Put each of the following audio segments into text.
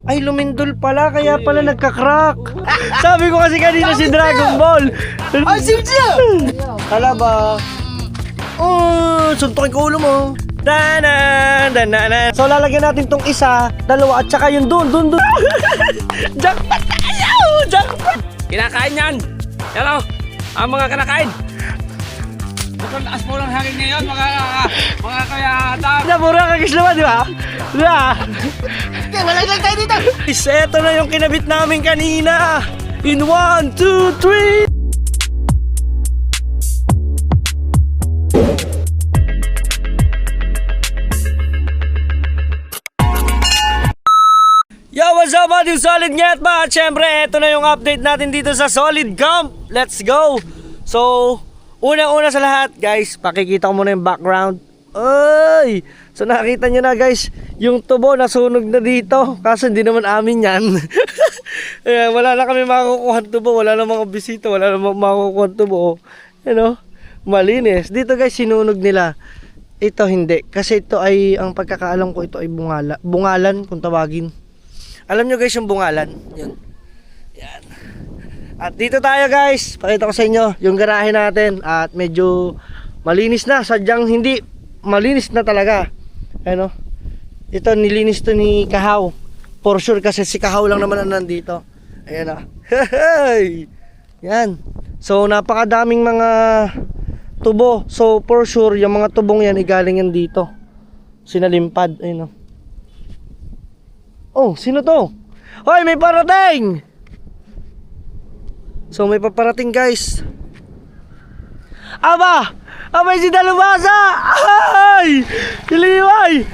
Ay, lumindol pala, kaya pala nagka-crack. Sabi ko kasi kanina si Dragon Ball. Ay, siya! Kala ba? Oh, suntukin ko ulo mo. Danan, danan. So lalagyan natin tong isa, dalawa at saka yung dun. Jackpot tayo! Jackpot! Kinakain yan! Hello! Ang mga kinakain! Bukod lakas mo lang hangin ngayon, mga kayatang! Mura kagis naman, di ba? Di ba? Okay, walang tayo dito! Is, eto na yung kinabit namin kanina! In 1, 2, 3! Yo, what's up mga Team Solid Nyet ba? At syempre, eto na yung update natin dito sa Solid Camp. Let's go! So, unang-una sa lahat, guys, pakikita ko muna yung background. Ay! So nakita nyo na guys, yung tubo nasunog na dito. Kaso hindi naman amin yan. Ayan, wala na kami makukuha ng tubo. Wala na mga bisita, wala na makukuha ng tubo. You know, malinis. Dito guys, sinunog nila. Ito hindi. Kasi ito ay, ang pagkakaalam ko, ito ay bungalan kung tawagin. Alam nyo guys yung bungalan? Yun. Yan. At dito tayo guys, pakita ko sa inyo yung garahe natin. At medyo malinis na. Sadyang hindi malinis na talaga. Ano? Ito nilinis to ni Kahaw. For sure kasi si Kahaw lang naman ang nandito. Ayan na. Hey! Yan. So napakadaming mga tubo. So for sure yung mga tubong yan igaling yan dito. Sinalimpad. Ayun o. Oh, sino to? Hoy, may parating! So may paparating guys. Aba! Abay si Dalubhasa! Ay! Iliway!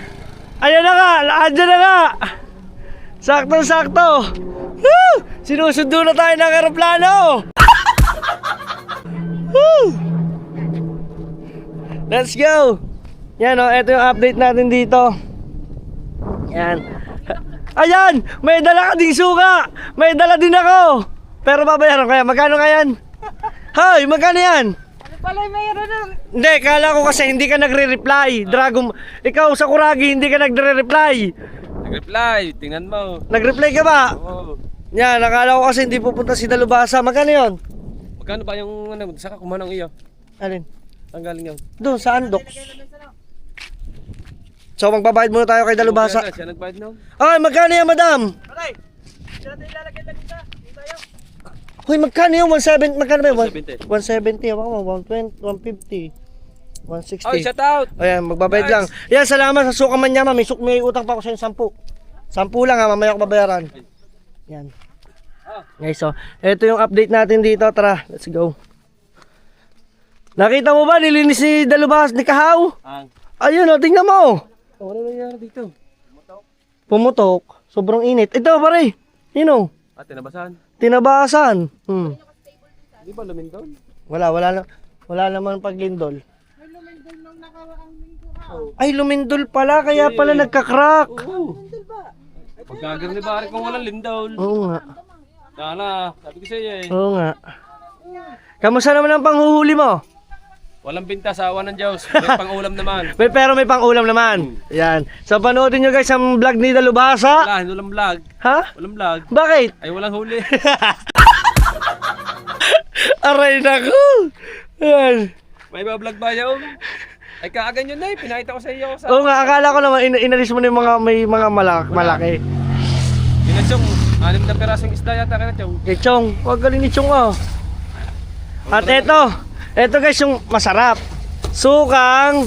Ayan na nga! Andyan na nga! Sakto-sakto! Woo! Sinusundo na tayo ng aeroplano! Woo! Let's go! Yan o, ito yung update natin dito. Yan. Ayan! May dala ka ding suka! May dala din ako! Pero babayaran ko yan. Magkano ka yan? Hoy! Magkano yan? Palay mayroon na. Hindi, kala ko kasi hindi ka nagre-reply. Dragon, ikaw sa Kuragi hindi ka nagre-reply. Nag-reply, tingnan mo. Nag-reply ka ba? Oo. Yan, nakala ko kasi hindi pupunta si Dalubhasa. Magkano yun? Magkano ba yung ano, saka kumanang iyo? Alin? Ang galing yun. Doon, sa Andox. So, magbabayad muna tayo kay Dalubhasa. Siya nagbayad noon. Ay, magkano yan, madam? Palay! Sila tayo ilalagay na dito. Dito tayo. Hoy, magkano yung 170? Magkano ba yun? 170. 170, ako 120, 150, 160. Oh, shout out! Ayan, magbabayad Nice. lang. Yan, salamat sa suka man niya, may utang pa ako sa 10. 10 lang ha, mamaya ko babayaran. Yan. Guys, so, ito yung update natin dito. Tara, let's go. Nakita mo ba, nilinis ni Dalubhasa ni Kahaw? Ang. Ayun o, tingnan mo. Oh, ano nangyari dito? Pumutok. Sobrang init. Ito, pare. Yun o. Ah, tinabasan. Tinabasan. Di ba lumindol? Wala naman paglindol. May lumindol nung nakaraang linggo ha. Ay, lumindol pala, kaya pala nagka-crack. Oo. Pagkagar ni Barry kung walang lindol. Oo nga. Sana, sabi ko sa iyo eh. Oo nga. Kamusta naman ang panghuhuli mo? Walang binta sa awa ng Diyos. May pang-ulam naman. Pero may pang-ulam naman. Yan. So panoodin nyo guys ang vlog ni Dalubhasa. Wala, walang vlog. Ha? Walang vlog. Bakit? Ay, walang huli. Aray naku. Yan. May ba-vlog ba yun? Ay, kaagan yun na eh. Pinakita ko sa iyo. Oo nga, akala ko naman inalis mo na yung may mga malaki. Yun na Chong. 6 na perasong isda yata ka na Chong. Eh Chong, wag galing ni Chong oh. At eto guys yung masarap. Sukang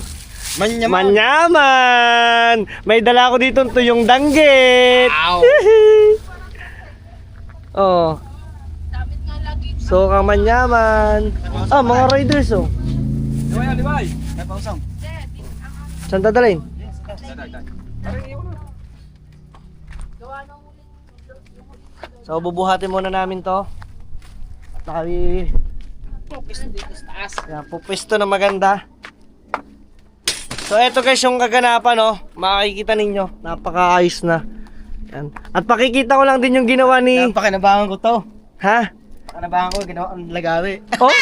manyaman. May dala ko dito tuyong danggit. Wow. Oh. Sukang manyaman. Ah, mga riders oh. Liway, liway. May pausang. Saan dadalhin? So bubuhatin muna namin to. Tawi. Yan, pupwesto na maganda. So eto guys yung kaganapan no. Makikita ninyo, napakaayos na. Yan. At pakikita ko lang din yung ginawa ni Napakinabangan ko to. Ha? Napakinabangan ko, ginawa ang lagawi. Oh?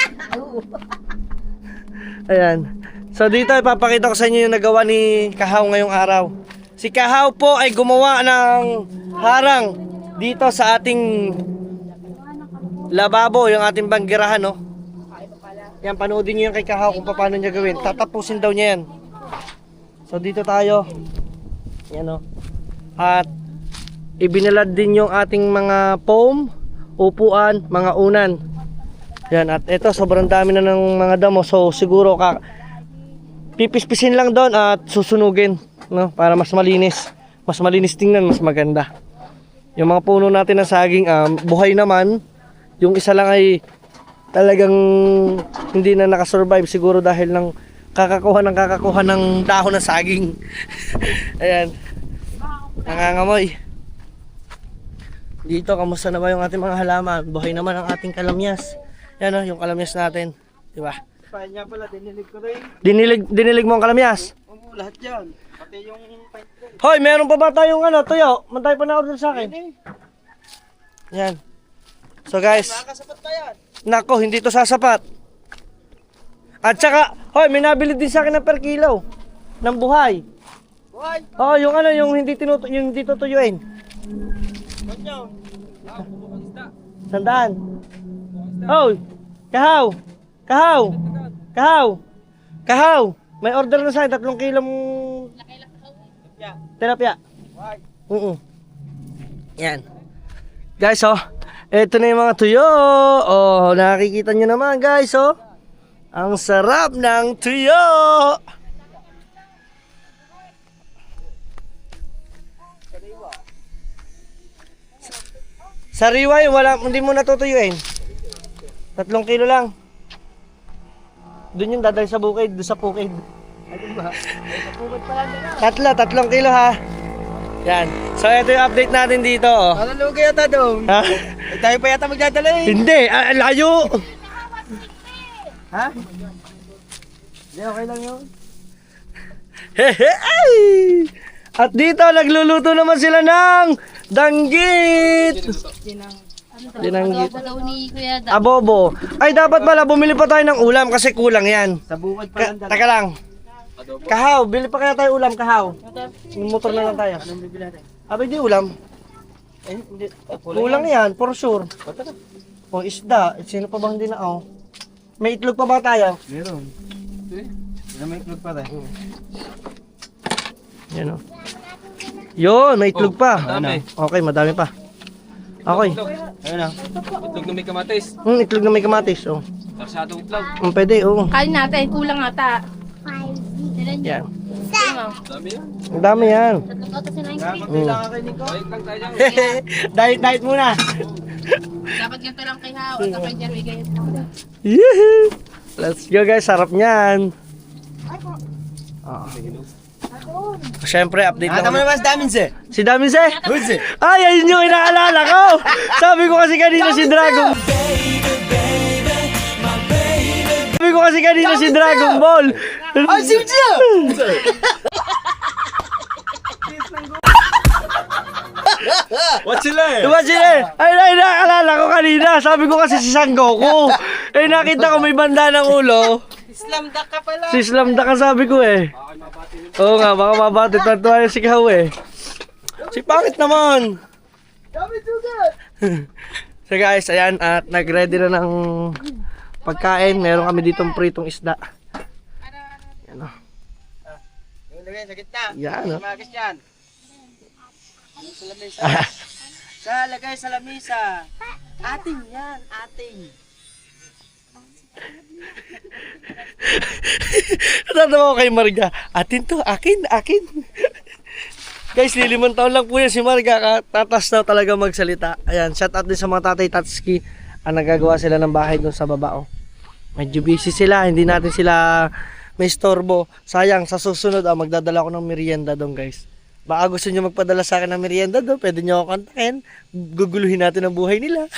Ayan. So dito ipapakita ko sa inyo yung nagawa ni Kahaw ngayong araw. Si Kahaw po ay gumawa ng harang dito sa ating lababo, yung ating banggirahan, no? Yan, panoodin nyo yan kay Kahaw kung paano niya gawin. Tatapusin daw niya yan. So dito tayo. Yan, no? At ibinalad din yung ating mga foam, upuan, mga unan. Yan, at ito sobrang dami na ng mga damo. So siguro pipispisin lang doon at susunugin, no? Para mas malinis. Mas malinis tingnan, mas maganda. Yung mga puno natin ng saging, buhay naman. Yung isa lang ay talagang hindi na nakasurvive siguro dahil ng kakakuha ng dahon ng saging. Ayan. Nangangamoy. Dito, kamusta na ba yung ating mga halaman? Buhay naman ang ating kalamyas. Yan o, yung kalamyas natin. Diba? Pahin niya pala, dinilig ko rin. Dinilig mo ang kalamyas? Oo, lahat yan. Pati yung paint ko. Hoy, meron pa ba tayong tuyo? Mantay pa na order sa akin. Yan. So guys, Nakakasapat pa yan. nako, hindi to sasapat. At saka, hoy, may nabili din sa akin ng per kilo ng buhay. Buhay! Oh, yung yung hindi yung hindi tutuyuin. Ba't nyo? Sandaan. Oh, Kahaw. Kahaw. Kahaw. Kahaw. May order na sa akin, 3 kilong tilapia. Buhay! Yan. Guys, oh. Ito na yung mga tuyo. Oh, nakikita nyo naman, guys, oh. Ang sarap ng tuyo. Sariwa yun, hindi mo natutuyuin. 3 kilo lang. Doon yung dadal sa bukid, doon sa bukid. Ano ba? Ay, kapugod pala nila. 3 kilo ha. Yan. So ito yung update natin dito. Oh. Parang lugi yata doon. Ha? Ay, tayo pa yata magdadala eh. Hindi, layo. Ha? Hindi, okay lang yun. Hehe! At dito nagluluto naman sila ng danggit. Dinanggit. Adobo daw ni Kuya Da. Abobo. Ay dapat pala bumili pa tayo ng ulam kasi kulang yan. Sa bukod pa lang dala. Taka lang. Kahaw, bili pa kaya tayo ulam, Kahaw. Motor na lang tayo. Anong bibili natin? Abi di ulam. Eh, hindi. Kulang yan, for sure. O isda, sino pa bang dinaaw? May itlog pa ba tayo? Meron. May itlog pa tayo. Yan o. Yun, may itlog pa. madami. Okay, madami pa. Okay. Ayun na. Itlog na may kamatis. Itlog na may kamatis. Oh. Sarsadong itlog. Pwede, oo. Kain natin, kulang ata. Yan. Dami yan. Ang dami yan. Tatlong gato si Nine Dapat kailangan kay Nico. Balik lang tayo dyan. diet muna. Dapat ganito lang kay Hao. At kay Jerry ganyan. Yee! Let's go guys, sarap niyan. Siyempre, update lang. Tama naman sa damin siya. Si Daminse? Hulse. Ay, ayun yung inaalala ko. Sabi ko kasi kanina si Dragon. Sabi ko kasi kanina si Dragon Ball. Ay, si Uchiha! What's sila eh? Diba sila eh? Ay, inaalala ko kanina. Sabi ko kasi si Sangoku. Eh, nakita ko may banda ng ulo. Islam duck ka pala. Si Slam Duck ang sabi ko eh. Oo nga, baka mabati. Tatuwa yung si Kahaw eh. Si pangit naman. Dami sugat. So guys, ayan, at nag-ready na ng pagkain. Meron kami ditong pritong isda. Yan o. Yung lagay sa gitna. Yan o. Magas yan. Sa lamesa. Sa lagay sa lamesa. Ating yan, ating. Natatawa ko kay Marga. Atin to, akin. Guys, 5 taon lang po yan si Marga. Tatas na talaga magsalita. Ayan, shout out din sa mga tatay Tatsuki. Nagagawa sila ng bahay doon sa baba. Oh. Medyo busy sila. Hindi natin sila may storbo. Sayang, sa susunod magdadala ko ng merienda doon guys. Baka gusto nyo magpadala sa akin ng merienda doon. Pwede nyo ako kontakin. Guguluhin natin ang buhay nila.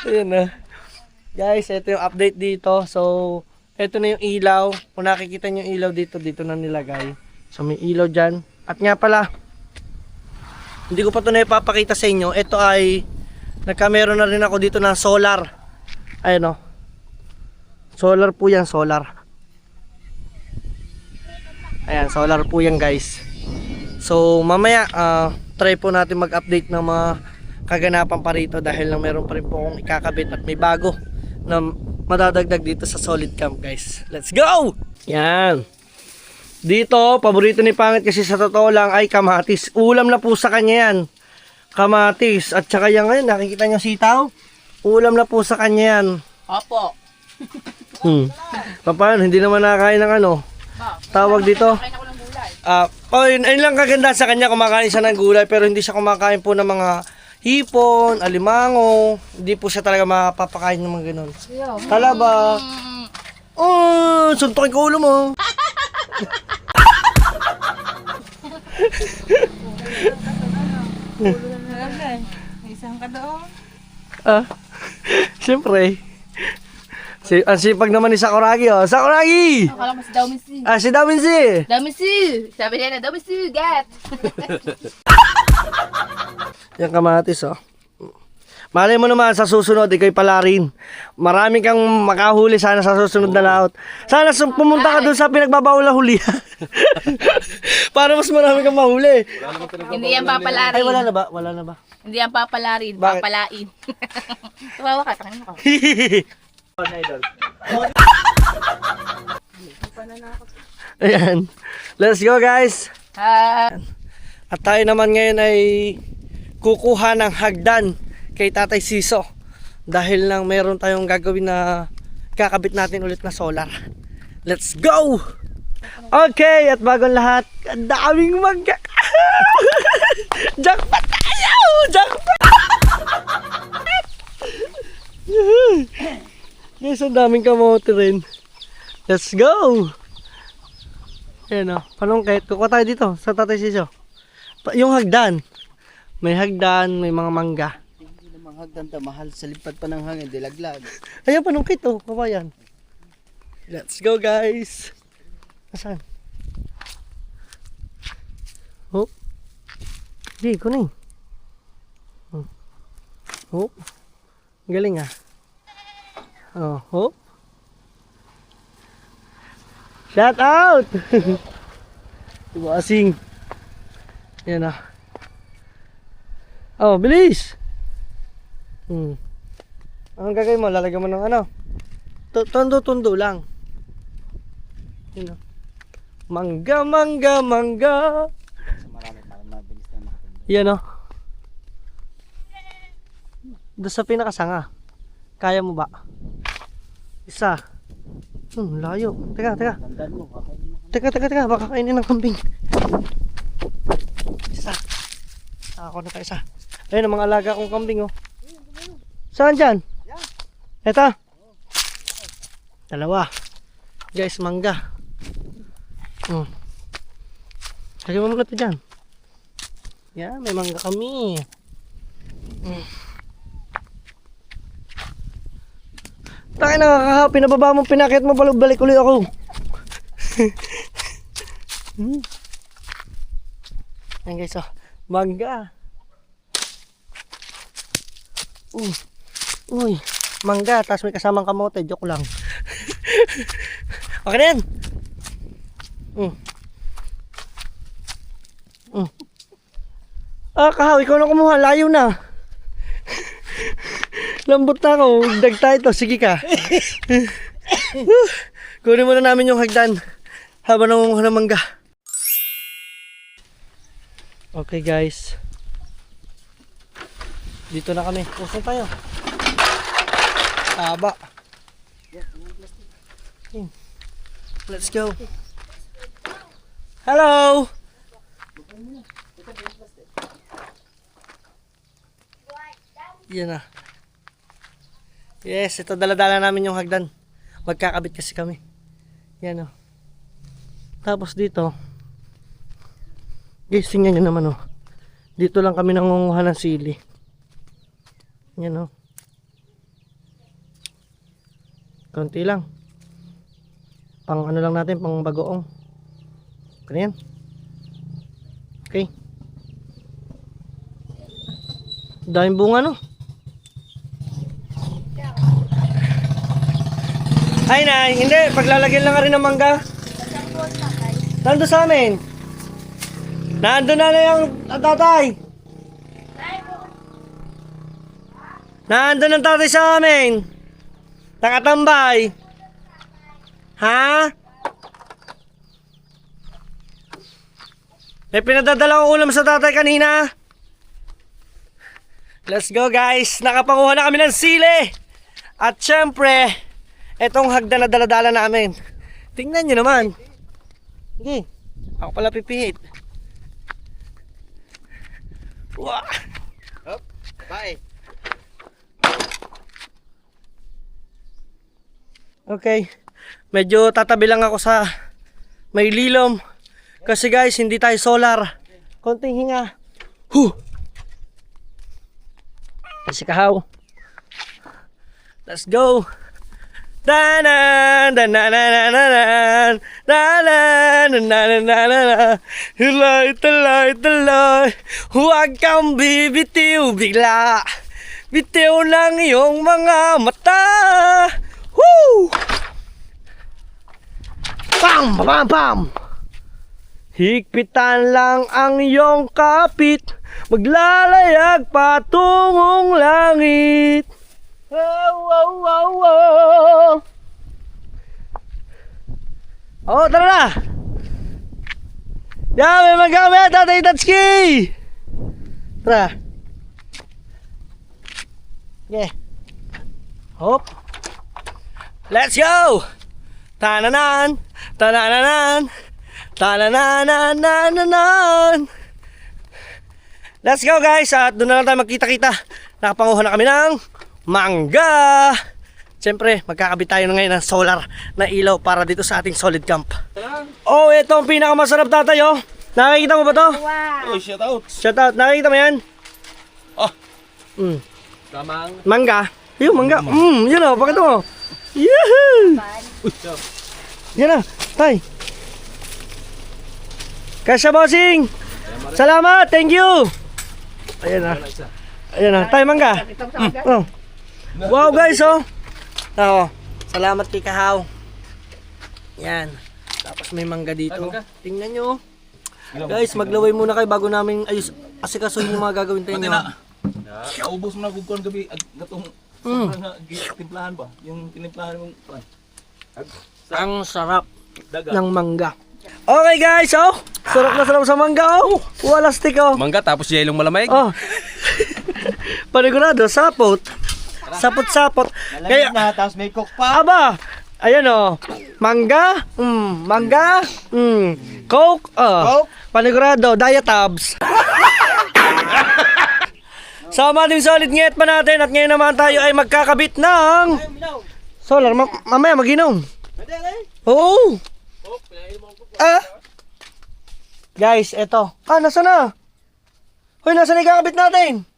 Ayan na. Guys, ito yung update dito. So, ito na yung ilaw. Kung nakikita nyo yung ilaw dito na nilagay. So, may ilaw dyan. At nga pala, hindi ko pa ito na ipapakita sa inyo. Ito ay, nagkameron na rin ako dito ng solar. Ayan o. Solar po yan, solar. Ayan, solar po yan guys. So, mamaya, try po natin mag-update ng mga kaganapan pa rito dahil lang meron pa rin po akong ikakabit at may bago na madadagdag dito sa Solid Camp, guys. Let's go! Yan. Dito, paborito ni Pangit kasi sa totoo lang ay kamatis. Ulam na po sa kanya yan. Kamatis. At saka yan ngayon, nakikita niyo sitaw? Ulam na po sa kanya yan. Opo. Paano? Hindi naman nakakain ng ano? Tawag dito? Kain ako ng gulay. Ayun lang kaganda sa kanya, kumakain siya ng gulay pero hindi siya kumakain po ng mga hipon, alimango. Hindi po siya talaga mapapakain ng mga ganun. Talaba. Oh, suntokin ko ulo mo. Isang ka doon. Siyempre. Ang sipag naman ni Sakuragi, oh. Sakuragi! Akala mo si Dawminsi. Si Daminsi. Dawminsi! Sabi niya na, Dawminsi, get! Yung kamatis, oh. Malay mo naman sa susunod, ikay pala rin. Marami kang makahuli sana sa susunod na laot. Sana pumunta ka doon sa pinagbabawal na hulihan. Para mas marami kang mahuli. Hindi yan papalarin. Ay, wala na ba? Wala na ba? Hindi yan papalarin, Bakit? papalain. Tawawa ka, tangin mo ka. Ayan. Let's go, guys. At tayo naman ngayon ay kukuha ng hagdan kay Tatay Siso. Dahil lang meron tayong gagawin na kakabit natin ulit na solar. Let's go! Okay, at bagong lahat, ang daming mangga. Jackpot tayo! Jackpot! Guys, ang daming kamote rin. Let's go! Ayan o, panungkit. Kukuha tayo dito sa Tatay Siso. Yung hagdan. May hagdan, may mga mangga. Hindi namang hagdan ta, mahal sa lipad pa ng hangin, dilaglag. Ayan, panungkit o, kawayan. Let's go, guys! Asan? Oh. Hindi, kunin. Oh. Galing ah. Oh. Shout out! Diba asing? Yan ah. Oh, bilis! Anong gagawin mo? Lalagyan mo ng ano? Tundo lang. Yun ah. Mangga. Marami para mabilis na makatanda. Yan oh. Doon sa pinakasanga. Kaya mo ba? Isa. Layo. Teka. Tandaan mo, kakain mo. Teka. Baka kainin ng kambing. Isa. Ako na tayo isa. Ayun ang mga alaga kong kambing oh. Saan dyan? Eto. Dalawa. Guys, mangga. Lagyan mo muna ito dyan. Yan, may mangga kami. Takay nakakahaw, pinababa mo, pinakit mo, balik ulit ako. Yan guys, oh. Mangga. Uy, mangga, tapos may kasamang kamote, joke lang. Okay na yan. Kahaw, ikaw na kumuha, layo na. Lambot na ako, dag tayo to, sige ka. Kunin muna namin yung hagdan habang nangunguha ng mangga. Okay guys, dito na kami. Saan tayo? Taba. Let's go. Hello. Yan na. Yes, ito dala-dala namin yung hagdan. Magkakabit kasi kami. Yan o. Tapos dito, guys, tingnan nyo naman o. Dito lang kami nangunguha ng sili. Yan o. Konti lang. Pang ano lang natin, pang bagoong. Ganyan. Okay. Daming bunga no. Ay nay, hindi. Paglalagyan lang ka rin ng mangga. Nandun sa amin. Nandun na yung tatay. Nandun ang tatay sa amin. Nakatambay. Ha? May pinadadala akong ulam sa tatay kanina. Let's go guys. Nakapanguha na kami ng sili. At syempre, etong hagdan na daladala namin. Tingnan nyo naman. Sige. Ako pala pipihit. Wow. Hop, bye. Okay. Medyo tatabi lang ako sa may lilom. Kasi guys, hindi tayo solar. Konting hinga. Huh. Kasi kahaw. Let's go. Danan, danan, danan, danan, danan, danan, danan, tulay, tulay, tulay. Huwag kang bibitiw bigla. Bitiw lang iyong mga mata. Woo! Bam! Bam! Bam! Higpitan lang ang iyong kapit. Maglalayag patungong langit. Oh, oh, oh, oh. Oh, tara na! Yan, may magamit, Tatay Tatsuki! Tara. Yeah. Hop. Let's go! Tananan! Tanananan! Tananananananan! Let's go guys! At doon na lang tayo magkita-kita. Nakapanguha na kami ng mangga! Siyempre, magkakabit tayo na ngayon ng solar na ilaw para dito sa ating solid camp. Oh, ito ang pinakamasarap tatay oh. Nakikita mo ba to? Wow. Oh, shout out. Shout out, nakikita mo yan? Oh. Tamang mangga. Yung mangga. Yun oh, pakita mo. Yahoo! Yan na, tay. Kasya bossing. Salamat, thank you. Ayan na. Ayan na, tay mangga. Oh. Wow guys oh. Oh, salamat kay Kahaw. Yan. Tapos may mangga dito. Tingnan nyo. Guys, maglaway muna kayo bago namin ayos asikasuhin yung mga gagawin tayo. Naubos mo na kung gabi at gatong na timplahan ba? Yung tinimplahan mong plan. Ang sarap ng mangga. Okay guys, oh. Sarap na sarap sa mangga oh. Wala stick oh. Mangga tapos yelong malamig. Oh. Panigurado, sapot. Sapot-sapot. Kaya na, tapos may cook pa. Aba, ayan oh. Mangga, mangga, Coke, Coke? Panigurado, Diatabs. Sama din solid ngayat pa natin at ngayon naman tayo ay magkakabit ng solar. Mamaya mag-inom. Oo. Guys, eto. Nasa na? Hoy, nasa na ikakabit natin?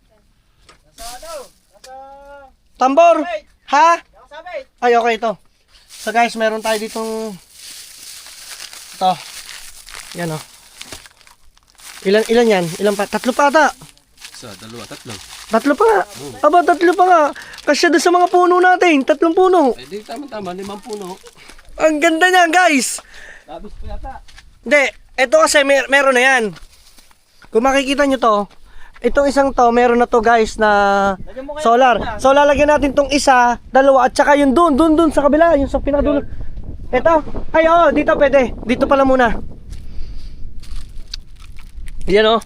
Tambor? Ha? Ay, okay ito. So guys, meron tayo ditong ito. Yan oh. Ilan yan? Ilan pa? Tatlo pa ata. Isa, dalawa, tatlo. Tatlo pa nga. Aba, tatlo pa nga. Kasya doon sa mga puno natin. 3 puno. Eh di tama-tama, 5 puno. Ang ganda niyan, guys. Labis pa yata. Hindi, ito kasi meron na yan. Kung makikita nyo to, itong isang to, meron na to guys na solar. So lalagyan natin tong isa, dalawa, at saka yung dun sa kabila, yung sa pinakadulo. Ito, ay oh, dito pwede. Dito pala muna. Yan oh.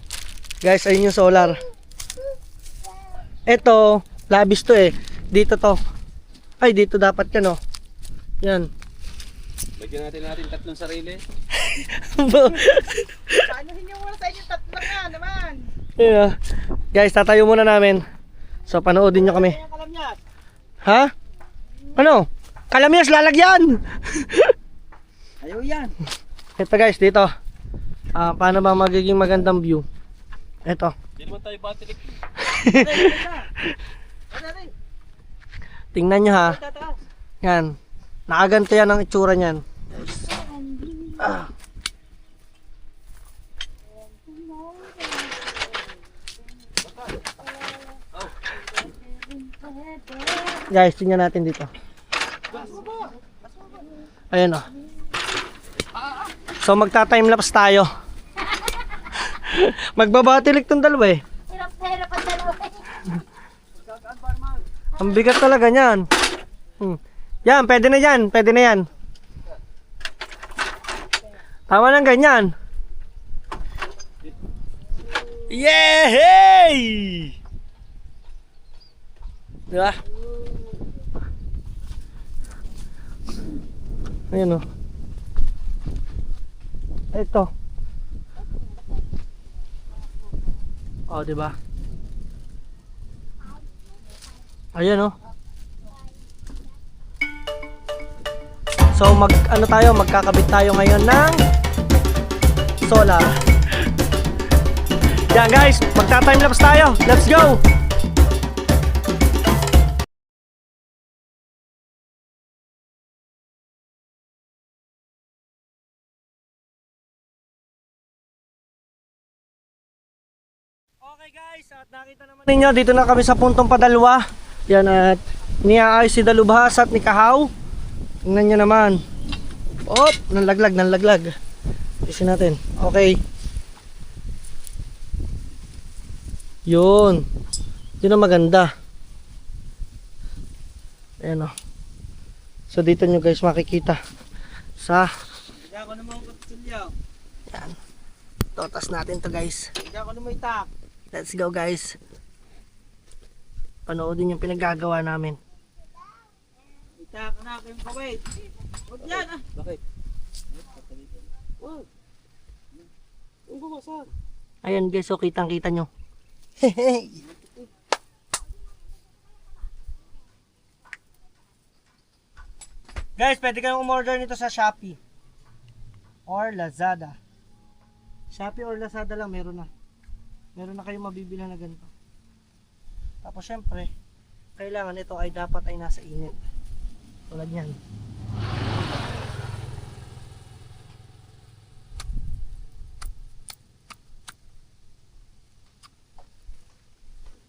Guys, ayun yung solar. Ito, labis to eh. Dito to. Ay, dito dapat yan oh. Yan. Lagyan natin 3 sarili. Paano hinyo muna sa inyo tatlo nga naman? Yeah. Guys, tatayo muna namin. So, panoodin nyo kami. Ha? Ano? Kalamyas, lalagyan! Ayaw yan. Ito guys, dito. Paano ba magiging magandang view? Ito. Hindi naman tayo batilik. Tingnan nyo ha. Yan. Nakaganto yan ang itsura niyan. Guys, tingnan natin dito. Ayan o. So magta-timelapse tayo. Magbabatilik tong dalawa eh. Hirap na hirap ang dalawa Ang bigat talaga niyan. Yan, pwede na yan. Pwede na yan. Tama ng ganyan. Yehey! Diba? Ayan o. Ito. O, diba? Ayan o. So magkakabit tayo ngayon ng solar. Yan guys, magta-timelapse tayo. Let's go! Okay guys, at nakita naman ninyo, dito na kami sa puntong padalwa. Yan at niaayos si Dalubhasa at ni Kahaw. Tingnan nyo naman. Oh, nanlaglag. Isin natin. Okay. Yun. Yun ang maganda. Ayan o. So dito nyo guys makikita sa Hindi ako naman kutsilyo. yan. Totas natin to guys. Hindi ako naman itak. Let's go guys. Panoodin yung pinaggagawa namin. Itak na ako yung kawait. Huwag yan ah. Bakit? Yung bumasak. Ayan guys, so kitang kita nyo. Guys, pwede kayong umorder nito sa Shopee or Lazada. Shopee or Lazada lang, meron na. Meron na kayong mabibili na ganito. Tapos syempre, kailangan ito ay dapat ay nasa init. Tulad yan.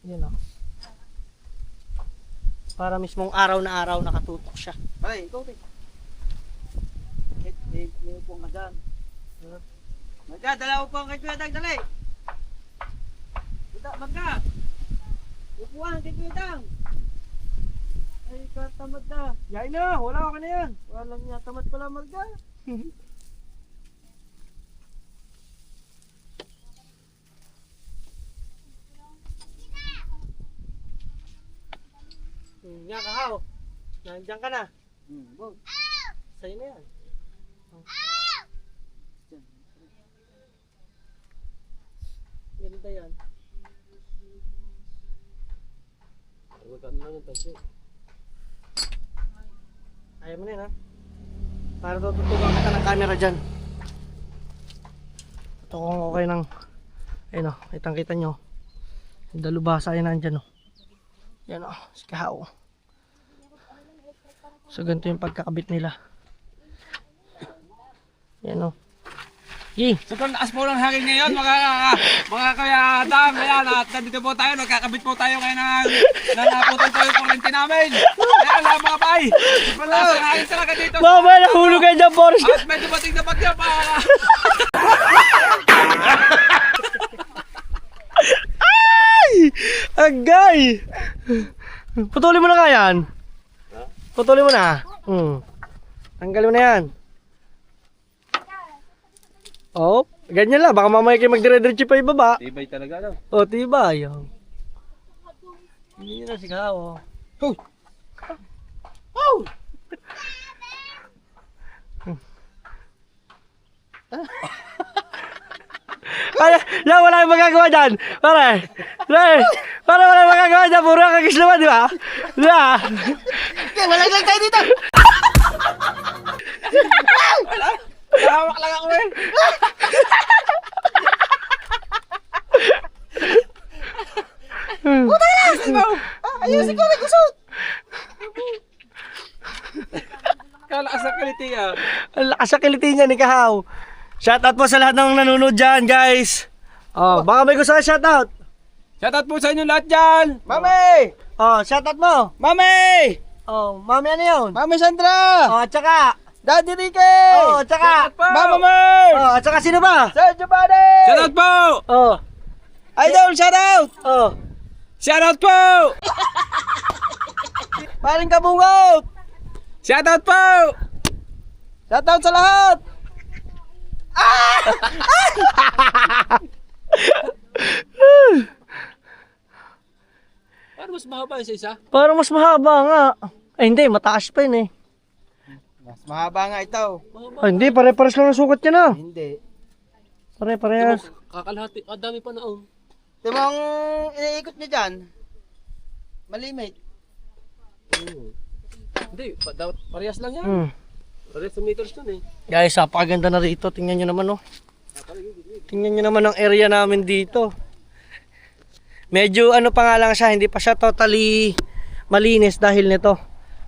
Yun o. Para mismong araw na araw nakatutok siya. Ay, ikaw din. May upong ka dyan. Magka, dala upong kay Kuya Dang, dali. Magka. Upuan kay Kuya Dang. Ay, katamad na. Yain na, wala ka na yan. Walang niya, tamad pala magka. Yan Kahaw. Nandiyan ka na. Wag. Sa'yo na yan. Ganda yan. Ayaw mo na yan ha. Para tututugan kita ng camera dyan. Ito kung okay ng ayun o, kitang kita nyo. Yung Dalubhasa ay nandyan o. Yan o, si Kahaw. So ganito yung pagkakabit nila. Yan o. Yee! Sobrang taas po ng hangin ngayon, mga kaya Adam, ayan, at nandito po tayo, nagkakabit po tayo ngayon ng naputol po yung kurente namin. Ayan lang mga bay, taas ng hangin talaga dito. Mama, nahulog kayo dyan, Boris! At medyo bating na bagyo pa. Ay! Agay! Putulin mo na nga yan. Putulin mo na. Tanggalin mo na yan. Oh, ganyan lang. Baka mamaya kayo magdire-diretso pa ibaba. Tibay talaga no? Oh, tibay. Hindi na si Kahaw. Hoy! Oh! Yan, wala kang magagawa dyan. Pare, wala kang magagawa dyan. Puro kang kagislaman, di ba? Di ba? Wala lang tayo dito. Hawak lang ako eh. Ayusin ko na kusot. Kalakas na kaliti ah. Ang lakas sa kiliti niya ni Kahaw. Shoutout po sa lahat ng nanonood dyan, guys. Oh, baka may gusto ka shoutout. Shoutout po sa inyo lahat dyan. Mami! Oh, shoutout mo. Mami! Oh, mami ano yun? Mami Sandra! Oh, at saka. Daddy Ricky! Oh, at saka. Mama Mer! Oh, at saka sino ba? Sergio Bade! Shoutout po! Oh, Idol, shout out! oh. Shoutout po! Paring Kabungot! Shoutout po! Shoutout sa lahat! Parang mas mahaba yung sa isa. Parang mas mahaba nga. Ay hindi, mataas pa yun eh. Mas mahaba nga ito. Ay hindi, pare-pares lang ang sukat niya na. Hindi. Pare-parehas. Kakalahati, dami pa na oh. Ito mo ang iniikot niya dyan. Malimit. Hindi, dapat parehas lang yan. Hmm. Parehas sa meters dun eh. Guys, napakaganda na rito. Tingnan nyo naman oh. Tingnan nyo naman ang area namin dito. Medyo ano pa nga lang siya, hindi pa siya totally malinis dahil nito.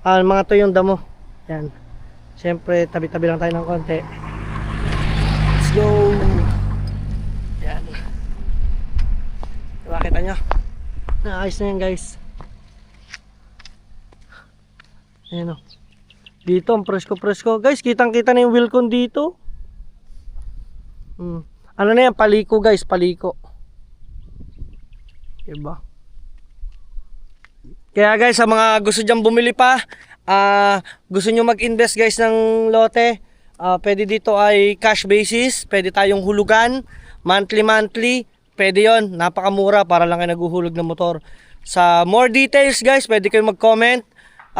Mga to yung damo. Yan. Siyempre, tabi-tabi lang tayo ng konti. Let's go! Yan. Diba, kita nyo? Naayos na yan guys. Ayan o. Dito, ang presko-presko. Guys, kitang-kita na yung Wilcon dito. Ano na yan? Paliko guys, paliko. Diba? Kaya guys, sa mga gusto dyan bumili pa, gusto nyo mag-invest guys ng lote, pwede dito ay cash basis, pwede tayong hulugan, monthly, pwede yon, napakamura para lang kayo naguhulog ng motor. Sa more details guys, pwede kayong mag-comment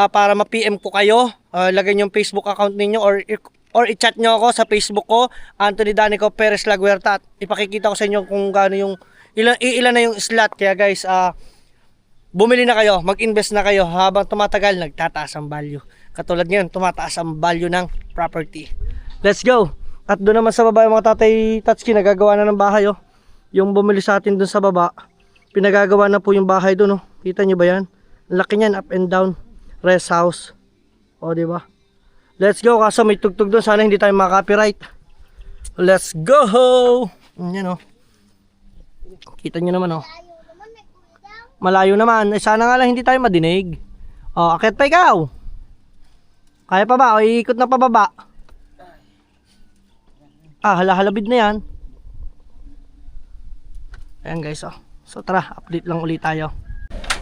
para ma-PM ko kayo, lagay nyo yung Facebook account ninyo or i-chat nyo ako sa Facebook ko, Anthony Danico Perez Laguerta, at ipakikita ko sa inyo kung gaano yung ilan na yung slot. Kaya guys, bumili na kayo, mag-invest na kayo, habang tumatagal nagtataas ang value. Katulad ngayon, tumataas ang value ng property. Let's go. At doon naman sa baba yung mga tatay Tatsuki nagagawa na ng bahay oh. Yung bumili sa atin doon sa baba, pinagagawa na po yung bahay doon oh. Kita nyo ba yan? Laki niyan, up and down, rest house. O di ba? Let's go, kaso may tugtog doon, sana hindi tayo maka-copyright. Let's go. Yan oh. Kita nyo naman oh. Malayo naman. Sana nga lang hindi tayo madinig. Oh, akit pa ikaw. Kaya pa ba? O iikot na pababa. Halahalabid na yan. Ayan guys oh. So tara, update lang ulit tayo.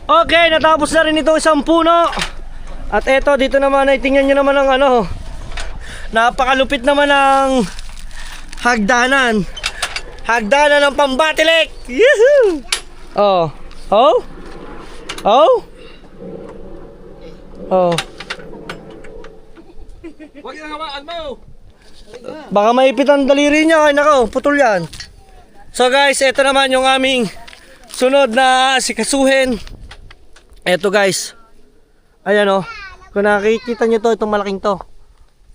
Okay, natapos na rin itong isang puno. At eto, dito naman ay tingnan nyo naman ang ano. Napakalupit naman ng hagdanan. Hagdanan ng pambatilik. Yehoo! Oh. Oh? Oh? Oh. Huwag yung hawakan mo! Baka maipit ang daliri niya. Ay nako, putol yan. So guys, ito naman yung aming sunod na sikasuhin. Ito guys. Ayan oh. Kung nakikita nyo to, itong malaking to.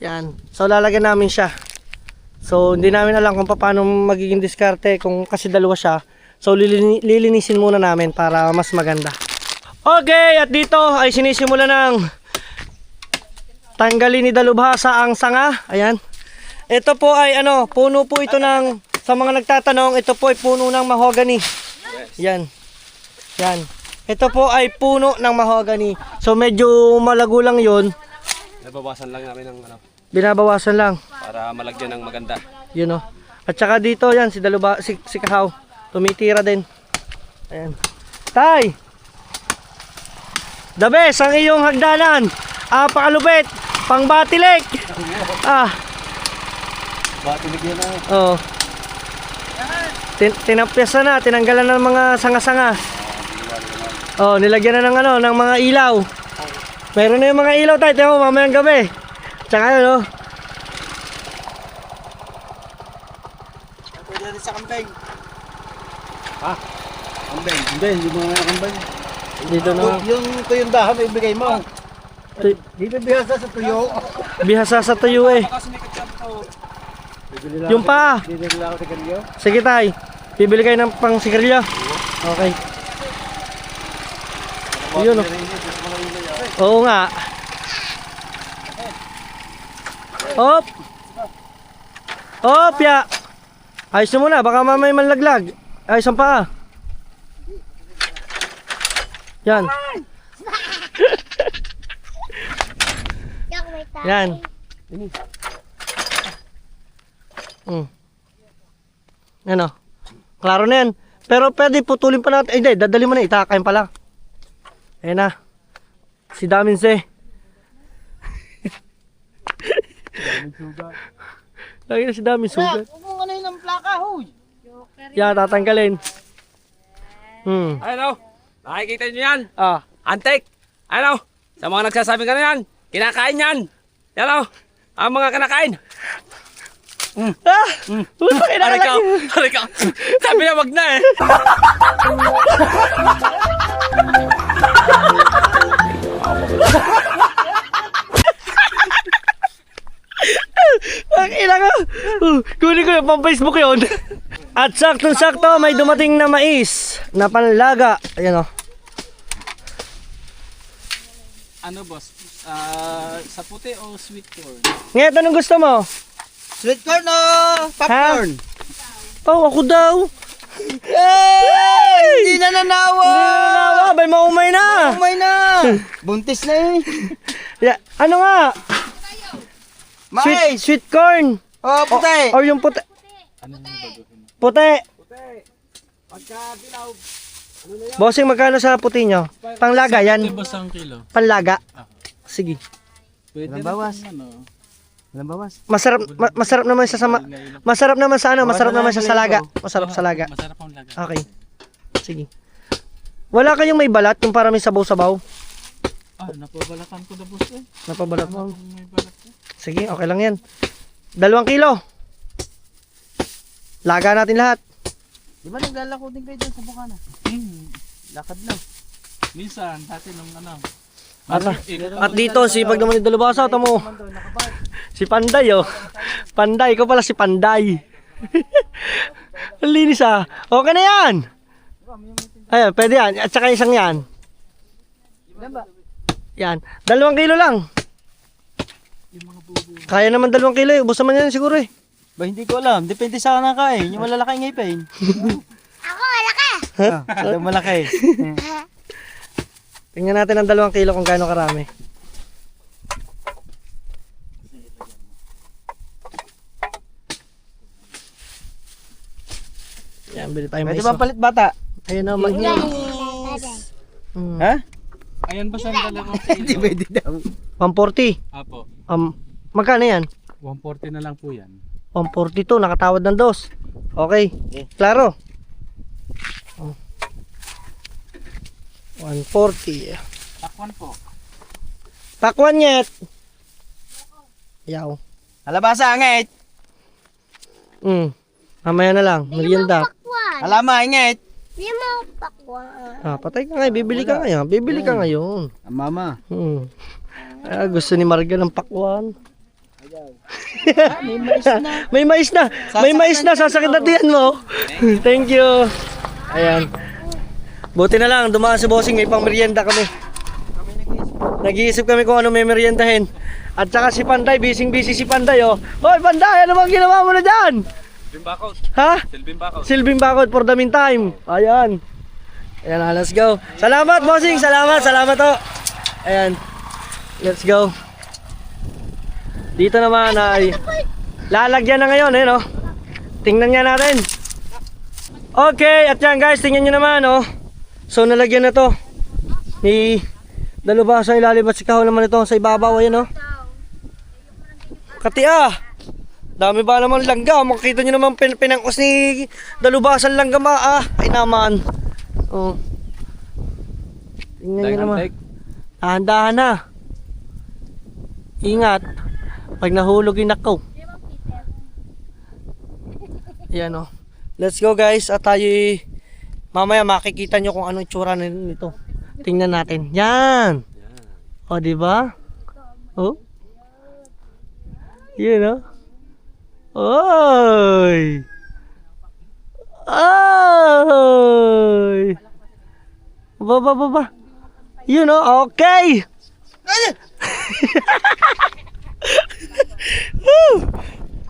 Yan. So lalagyan namin siya. So hindi namin alam kung paano magiging diskarte kung kasi dalawa siya. So lilinisin muna namin para mas maganda. Okay, at dito ay sinisimula ng tanggalin ni Dalubhasa ang sanga. Ayan. Ito po ay ano, puno po ito ng, sa mga nagtatanong, ito po ay puno ng mahogany. Yan. Yan. Ito po ay puno ng mahogany. So medyo malago lang 'yon. Nabawasan lang namin ng ano, Binabawasan lang. para malagyan ng maganda. Yun oh. At saka dito yan si si Kahaw. Tumitira din. Ayan. Tay! The best ang iyong hagdanan. Pakalupit. Pangbatilik. Batilig yan na. Oh. Tinapyasa na, tinanggalan na ng mga sanga-sanga. Oh, nilagyan na ng ano, ng mga ilaw. Meron na yung mga ilaw tayo, tiyo, mamayang gabi. Tsaka yun, oh. Pwede natin sa kambing. Ha? Kambing? Hindi mo nga kambing. Dito na. Yung tuyong dahan na ibigay mo. Dito bihasa sa tuyo. Bihasa sa tuyo eh. Yung pa. Dito nila ako sa kanyo. Sige tay. Bibili kayo ng pang sigarilyo. Okay. Yun oh. Oo nga. Hop. Hop ya. Ayos mo muna. Baka mamay manlaglag. Ayos ang paa. Yan. Yan. Ano? Klaro na yan. Pero pwede putulin pa natin. Hindi, dadali mo na. Itakain pa lang. Ayan na. Si Daminse. Lagi na si Damin sugat. Kung ano yun ang plaka, huy. Yan, tatanggalin. Ayun o. Nakikita nyo yan. Ah. Antik. Ayun o. Sa mga nagsasabi ka na yan. Kinakain yan. Yan o. Ang mga kinakain. Ah! Puta, Aray ka. Aray ka. Sabi niya wag na eh. Ang ina ka! Kunin ko yung pang Facebook yun. At saktong-sakto may dumating na mais na panlaga. Ayan o. Ano boss? Sa puti o sweet corn? Ngayon, anong gusto mo? Sweet corn o popcorn? Oh, ako daw. Hey! Hindi na nanawa! Nanawa, bay maumay na. Umay na! Buntis na eh. Yeah, ano nga? Mais! Sweet corn. Oh, puti! Or yung puti. Puti. Pagka dilaw. Bossing, magkano sa puti nyo? Panglaga yan. Basang kilo. Panlaga. Sige. Pwede Walang bawas. ano. Walang bawas. Masarap masarap naman sa masarap naman sa ano, masarap naman sa salaga. Masarap sa laga. Masarap ang laga. Okay. Sige. Wala kayong may balat yung para may sabaw-sabaw? Napabalakan ko na boss eh. Napabalat mo. May balat ko. Sige, okay lang yan. 2 kilo. Laga natin lahat. Di ba naglalako din kayo dyan sa Bukana? Lakad lang. Minsan, dati nung ano. At dito, sipag naman yung dalubasa. Tamo. Si Panday, oh. Panday, ko pala si Panday. Ang linis, ah. Okay na yan. Ayan, pwede yan. At saka isang yan. Yan. 2 kilo lang. Kaya naman 2 kilo, eh. Ubus naman yan siguro, eh. Ba, hindi ko alam. Depende sa kanakain. Yung malalaki ngipin. Ako, malaki! Ito malaki. Tingnan natin ang 2 kilo kung gaano karami. Yan, bili tayo mais. Pwede ba palit bata? Ayun na, mais. Ha? Ayan ba siyang dalawang Hindi kilo? pwede daw. 140. Apo. Magkano yan? 140 na lang po yan. 142, nakatawad ng 2. Okay, klaro. 140. Takwan po. Pakwan nyet. Yaw. Alabasa, ngit. Mamaya na lang, merienda. Alama, ngit. Hindi mo pakwan. Patay ka ngayon, bibili ka ngayon. Bibili ka ngayon. Mama. Gusto ni Marga ng pakwan. May mais na. May mais na. May mais na. Sasakit na tiyan mo. Thank you. Ayan. Buti na lang. Dumaan si Bossing. May pang merienda kami. Nag-iisip kami kung ano may meriendahin. At saka si Panday. Busy si Panday. Oh. Hoy Panday. Ano bang ginawa mo na dyan? Silbing bakod. Ha? Silbing bakod. Silbing bakod for the meantime. Ayan. Ayan. Let's go. Salamat Bossing. Salamat. Salamat to. Ayan. Let's go. Dito naman ay lalagyan na ngayon no? Tingnan nga natin. Okay, at yan guys, tingnan nyo naman So nalagyan na to ni dalubhasa ilalim at sikaw naman ito sa ibabaw. Ayan Katia. Dami ba naman langga. Makikita nyo naman pinangkos ni dalubhasan langga Ay naman. Tingnan nyo naman. Dahan-dahan na. Ingat. Pag nahulog yung nakaw. Yan Let's go guys. At tayo mamaya makikita nyo kung anong itsura nito. Tingnan natin. Yan. O diba? Yan Oy. Oy. Baba. Yun okay.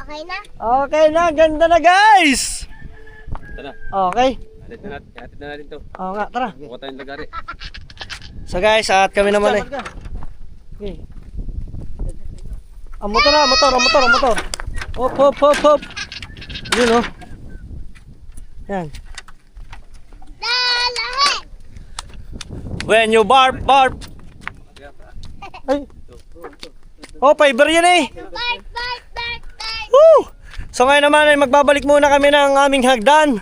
Okay na? Okay na, ganda na guys. Tara. Okay. Atit na natin to. Oo nga, tara. Buka tayong lagari. So guys, at kami naman Okay. Ang motor. Hop. Yun Yan. Dalahe! When you bark. Ay. Oh, fiber yan eh. Woo! So ngayon naman ay magbabalik muna kami ng aming hagdan.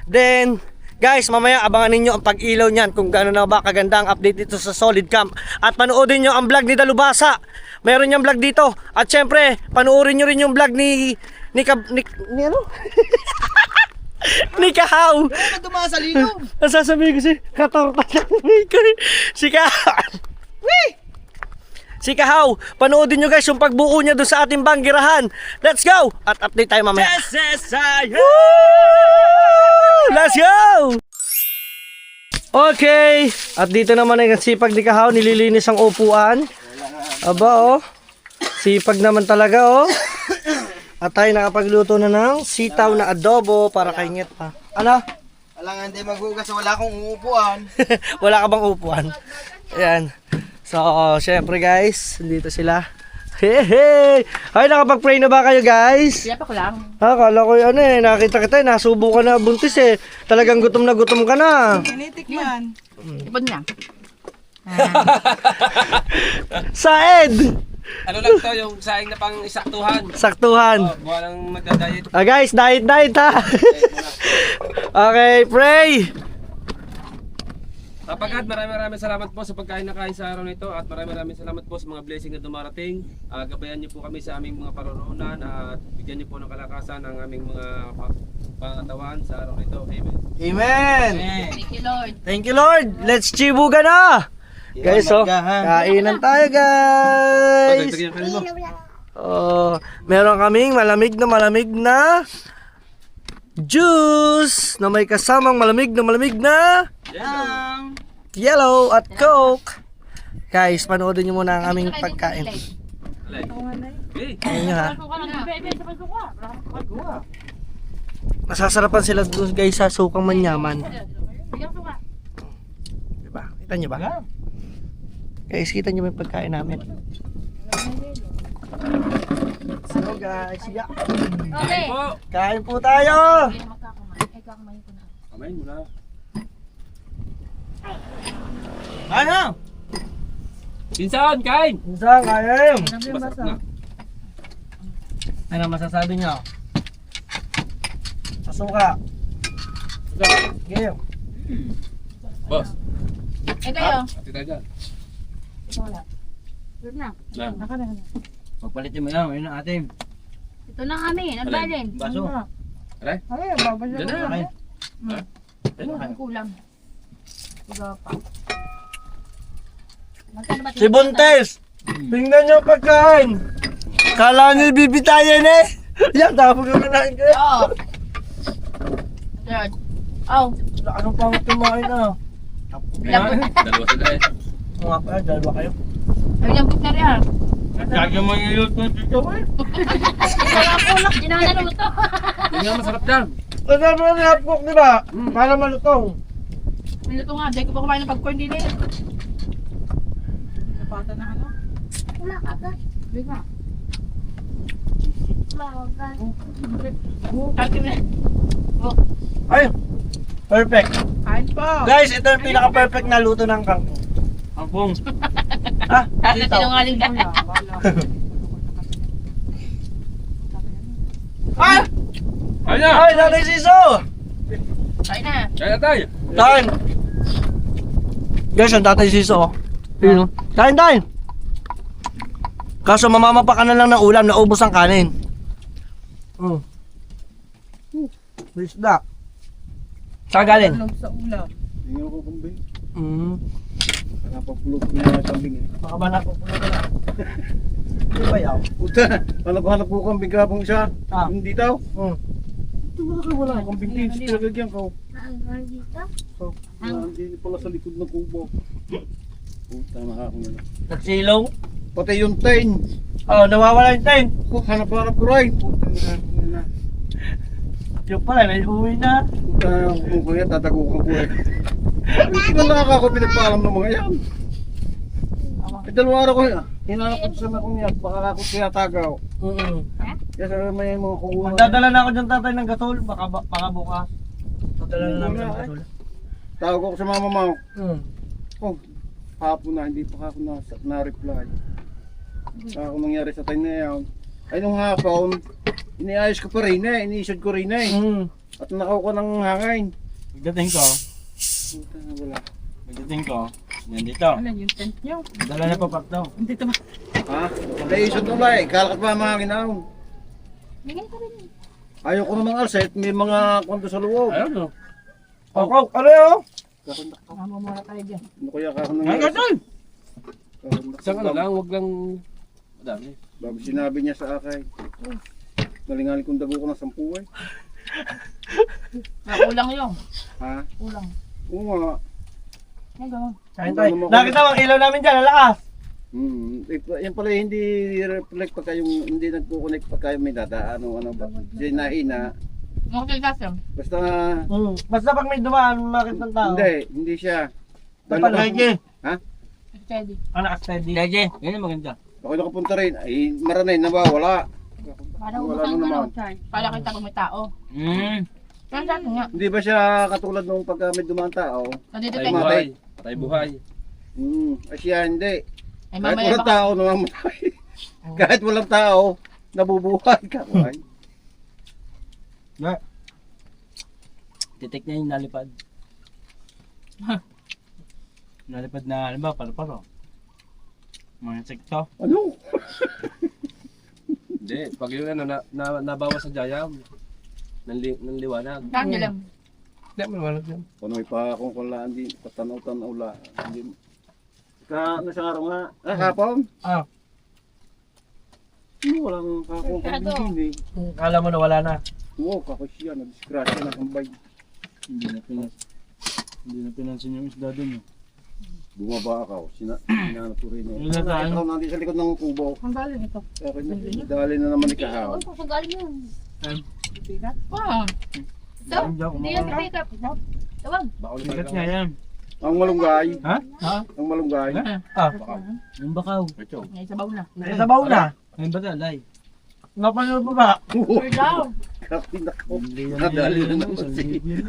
Then, guys, mamaya abangan ninyo ang pag-ilaw niyan kung gaano na ba kaganda ang update dito sa Solid Camp. At panoodin nyo ang vlog ni Dalubhasa. Meron niyang vlog dito. At syempre, panoorin nyo rin yung vlog ni ano? Ni Kahaw. Ano dumaan sa linog? Ang sasabihin ko si Katorta. Si Kahaw. Si Kahaw, panoodin nyo guys yung pagbuo niya doon sa ating banggirahan. Let's go! At update tayo mamaya. Let's go! Okay, at dito naman ay sipag ni Kahaw, nililinis ang upuan. Aba oh, sipag naman talaga oh. At tayo nakapagluto na ng sitaw na adobo para kay Nyet pa. Ano? Alang hindi maghugas, wala akong uupuan. Wala ka bang upuan? Ayan. So, syempre guys, dito sila. Hey! Ay, nakapag-pray na ba kayo guys? Siya pa ko lang. Akala ko ano eh, nakita kita eh, nasubo ka na buntis eh. Talagang gutom na gutom ka na. Tinitikman. Ipon niya. Saed! Ano lang to, yung saing na pang isaktuhan. Saktuhan. Buwan ng magdadayet. Guys, diet ha. Okay, pray. Kapagkat maraming salamat po sa pagkain na kain sa araw na ito at maraming salamat po sa mga blessing na dumarating. Gabayan niyo po kami sa aming mga paroroonan at bigyan niyo po ng kalakasan ang aming mga pangatawan sa araw na ito. Amen. Amen. Thank you, Lord. Thank you Lord. Let's chibuga na. Guys, oh, kainan tayo guys. Pagdagdagan kayo mo. Oh, meron kaming malamig na juice na may kasamang malamig na yellow at coke. Guys, panoodin nyo muna ang aming pagkain. Okay. Ayun nyo ha. Masasarapan sila doon guys sa sukang manyaman. Diba? Kita nyo ba? Guys, kita nyo ba yung pagkain namin? So guys, yeah. Kain po. Kain po tayo! Kamain mo na. Ano? Pinsan, kain! Isang kain! Masarap na. Ano masasabi nyo? Sa suka. Game. Boss, Eh kayo? ati tayo dyan. Wala. Good na. Na. Pagpalitin mo yan, ayun ang ating. Ito na kami. Nagbalin. Baso. Aray? Ay, babasa Dyan ko na. lang. Ayun. Ang kulang. Iba pa. Magkano ba Si Buntes! Tingnan nyo ang pagkain! Kala nyo bibitayan eh! Yan, tapos yung kanain kayo. Oo. Third. Oh. Anong pangit kumain na? Lambot. Dalawa sila eh. Mga pa, dalawa kayo. Ay, lambot na rin ah. Lagi mo yung ilut mo dito eh. Kaya ako lang. Di naman naluto. Yun nga masarap dyan. Ano mo yung hapok, di ba? Para malutong. Niluto nga. Dahil ko pa kumain ng popcorn din eh. Napata na ano? Wala ka ba? Wala ka. Ay! Perfect. Kain po. Guys, ito yung pinaka-perfect na luto ng kangkong. Kangkong. Ah, Kasi sitaw. sinungaling ka. Ay! Kain na! Ay, Nanay Siso! Kain na. Kain na tayo! Kain! Guys, ang Tatay Siso. Yun, oh. Kain tayo! Kaso mamamapa ka na lang ng ulam, naubos ang kanin. Isda. Saan galing? Sa ulam. Hindi ako kambing. Napapulog na yung kambing eh. Baka ba napupulo ka na? Hindi ba yaw? Puta, hanap ko kambing kapong siya. Ah. Hindi daw. Wala kambing dito. Talagang ko. Hindi pala sa likod ng kubo. Puta, nakakong na. Nagsilong? Pati yung tain. Oh, nawawala yung time. Hanap ko rin. Puta, nakakong na. Yung pala, may uwi na. Puta, kung kuya, tatagukan ko eh. Hindi ko nakaka ko pinagpaalam ng mga yan. Dalawa araw ko yan. Hinanap ko sa mga yan. Baka ako tinatagaw. Kaya sa may mga kuha. Magdadala na ako dyan tatay ng gatol. Baka bukas. Magdadala na namin ng gatol. Tawag ko sa mama mo. Oh, hapon na, hindi pa ako na-reply. Ako nangyari sa time na yan. Ay nung hapon, iniayos ko pa rin iniisod ko rin At nakaw ko ng hangin. Pagdating ko, Puta na wala. pagdating ko, yan dito. Ano yung tent nyo? Dala na pa to. Dito ba? Ha? Naisod na wala kalakat pa ang mga ginaon. Bigyan ko rin. Ayaw ko namang alset, may mga kwento sa loob. Ayun o. Ako, ano yun? Tama muna tayo dyan. Ano kaya ka ako Ay, nangyari? ganun! Isang ano lang, wag lang madami. Bago sinabi niya sa akin. Nalinganin kong dago ko ng 10 Kulang yun. Ha? Kulang. Oo nga. Ay, gano'n. Kain tayo. Nakita mo ang ilaw namin dyan, lalakas. Yan pala hindi reflect pagka yung hindi nagko-connect pagka yung may dadaan o ano ba. Sinahina. Okay, kasi. Basta Basta pag may dumaan, makita ng tao. hindi siya. Dapat Leje. Steady. Ang naka-steady. Leje. Yan yung maganda. Ako nakapunta rin. Ay, maranay na ba? Wala. Para Wala ubusan na ko naman. na. Para kita kung may tao. Yan sa atin nga. Hindi ba siya katulad nung pagka may dumaan tao? Nandito Patay tayo. buhay. Patay buhay. Ay siya hindi. Ay, Kahit mamaya walang baka. tao namamatay. Kahit walang tao, nabubuhay ka. Titik niya yung nalipad. Nalipad na, alam ba, paro-paro. Mga insekto. Ano? Hindi, pag yun ano, nabawas sa jayam. Ng liwanag. Saan nyo lang? Hindi, maliwanag yan. Panoy pa akong kulaan din. Patanaw-tanaw la. Hindi. Ano sa araw nga? Hapon? Ah, Walang kakong din eh. kala mo na wala na. Oo, kakasya. Nadisgrasya na kambay. Hindi na pinansin yung isda dun. Bumaba ako. Sinanap ko rin eh. Yun na tayo. Ikaw nandito sa likod ng kubo. Ang galing ito. Okay na. Dali na naman ikahaw. Ano sa galing yun? Ayun. Bigat? Ah. Ito? Hindi yan pick up. Tawag. Bakul Sikat nga yan. Ang malunggay. Ha? Ha? Ang malunggay. Ah, yung bakaw. Ito. May sabaw na. Nasabaw na. Ngayon ba talay? Napanood mo ba? Sure daw. Kapin ako. Hindi yan. Nadali na naman Isang si. libo yun.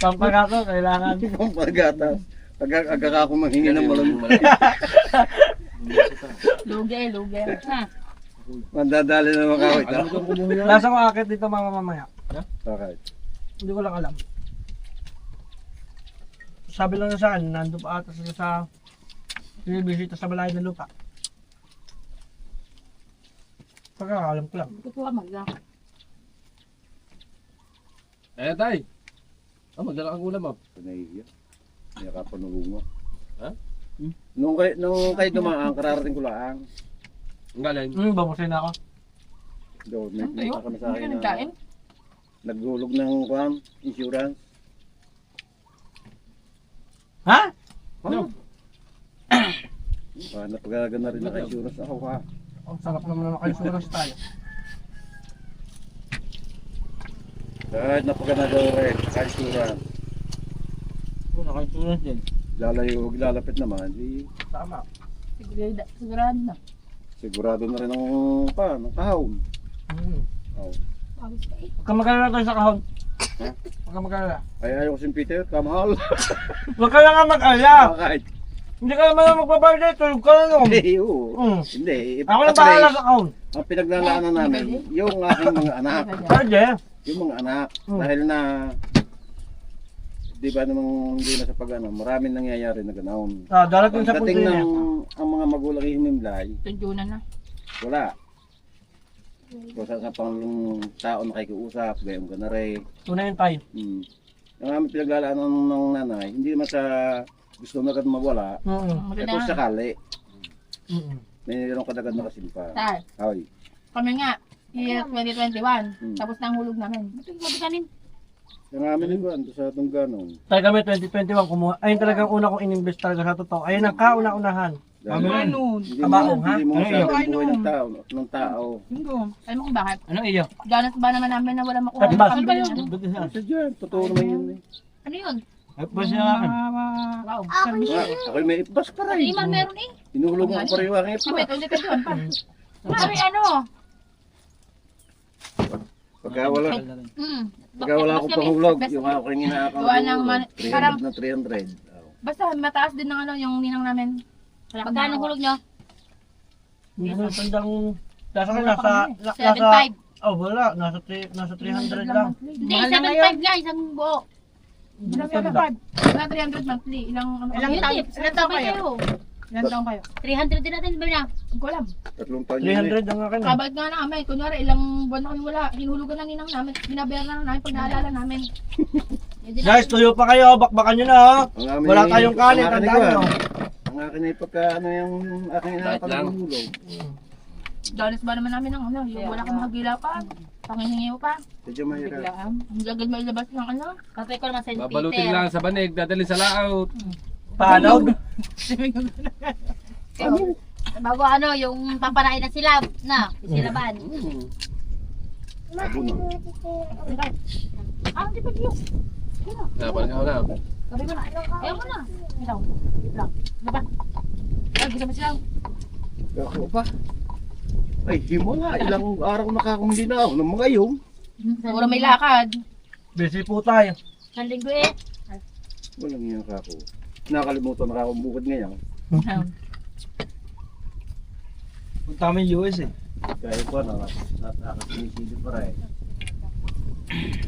Pampagato, kailangan. Ang pagata. Agak ako manghingi ng malunggay. Luge, luge. Ha? Mandadali na naman kawit. Alam ko kumuha yan. Nasa ko akit dito mamaya. Okay. Hindi ko lang alam. Sabi lang na sa akin, nandun pa ata sila sa binibisita sa balay ng lupa. Pagkakalam ko lang. Ito ka magla. Eh, tay. Magdala kang ulam, ah. Nahihiya. Hindi ka panulungo. Ha? Nung kayo dumaan, kararating ko lang. Ang galing. Babusay na ako. Doon, may Tayo? kami sa Hindi ka akin nagkain? na naghulog ng insurance. Ha? Ano? Napagagan na rin naka-insurance ako ha. Ang sarap naman na nakaisuras tayo. Kahit napagana daw rin, naka-insurance. Nakaisuras din. Lalayo, huwag lalapit naman, di Tama. Sigurado na. sigurado na rin ng kahon. Oh. Huwag ka mag-alala tayo sa kahon. Ha? Huwag ka mag-alala. Ay, ayaw ko si Peter, kamahal. Huwag ka lang nga mag-alala. Bakit? Hindi ka naman magbabarday, tulog ka lang nun. Hindi, oo. Mm. Hindi. Ako na At bahala least, sa kahon. ang pinaglalaanan namin, yung aking mga anak. Pwede. Yung mga anak, Mm. dahil na, di ba namang hindi na sa pag-ano, maraming nangyayari na ganoon. Darating sa punto Pagdating yun ng yan. ang mga magulang himimlay, Tunjunan na. wala. Kung sa pang tao na nakikiusap, gayon ka na rin. Tunayin tayo. Ang aming pinaglalaanan ng nanay, hindi naman sa gusto na agad mawala, ito sakali, mayroon kadagad na kasimpa. Sir, Ay, kami nga, year 2021, Hmm. tapos na ang hulog namin. Ba't yung mabikanin? yung aming iguan, sa atong ganong. Tayo kami 2021 kumuha. Ayun talagang una kong ininvest talaga sa totoo. Ayun ang kauna-unahan. Hindi Kabaong, ha? Hindi mo Ano masabi yun? buhay ng tao. Alam mo kung bakit? Ano iyo? Ganas ba naman namin na wala makuha? Katibas. Ano ba yun? Kasi dyan, totoo naman yun eh. Ano yun? Basta na akin. Wow. Ako may ipbas pa Ano rin. iman meron eh? Inulog mo pa rin yung aking Sabi, ipbas. 2021 pa. Mari ano? Pagka wala, Mm. pagka wala akong panghulog, yung aking inaakaw Gawa ng 300 parang- na 300. Basta mataas din ng ano yung ninang namin. Magkano hulog nyo? Hindi mo tandang... Nasa Wala pa nasa... kami. 7.5. Oh, wala. Nasa 300 lang. Hindi, 7.5 nga, isang buo. Ilang 7.5? Ilang 300 monthly? Ilang ano? Yun, tip. Ilang taon kayo? Ilang taon kayo? 300 din natin ba na? Hindi ko alam. 3 taon yun 300 ang akin. Kabait nga namin. Kunwari ilang buwan na kami wala. Hinulugan na ninang namin. Binabayaran na namin pag naalala namin. Guys, tuyo pa kayo. Bakbakan nyo na ha. Ang amin Wala ay- tayong kanin. ang akin Tandaan ay- nyo. Ang akin ay pagka ano yung aking inakapagulong. Danis ba naman namin ng ano? Yung wala kang mahagila pa. Pangihingi mo pa. Medyo mahirap. Ang gagad mo ilabas ng ano? Kapay ko naman St. Babalutin Peter. lang sa banig, dadalhin sa laot. Panog. Bago ano, yung papanain na silab. Na, silaban. Abo na. Ah, hindi pa yun. Parang ako na. Sabi ko na. Ayaw mo na. Ikaw. Ikaw. Diba? Ay, gusto mo silang. Ako pa. Ay, himala. Ilang araw nakakumili na ako ng mga yung. Puro may lakad. Busy po tayo. Ang linggo eh. Walang yan ako. Nakalimutan nakakumbukod ngayon. Punta kami US eh. Kaya pa na, nakakasinisili pa rin.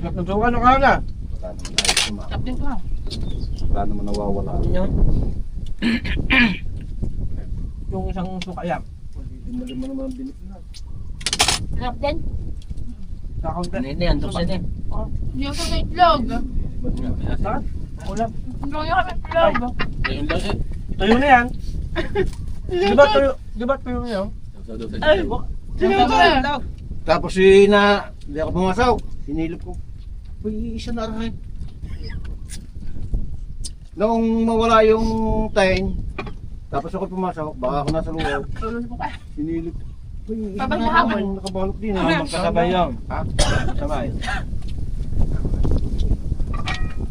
Nagsuka na ka na. Wala naman tayo sumak. Tap din ko. Wala naman nawawala. Yan. Yung isang sukayam. Lima-lima naman ang binit na. Sarap din. Kakaunta. Hindi, andok siya din. Yung sa itlog. Bakit? Ulam. Yung yung kami itlog. Ayun lang eh. Tuyo na yan. Di ba tuyo na yan? Ay, Tapos hindi ako pumasaw. Sinilip ko. Uy, isa na rin. Noong mawala yung time, tapos ako pumasaw, baka ako nasa loob. Tulog mo pa. Sinilip. Uy, isa Babay na na rin. Nakabalot din. Magkasabay yan. Ha? Sabay.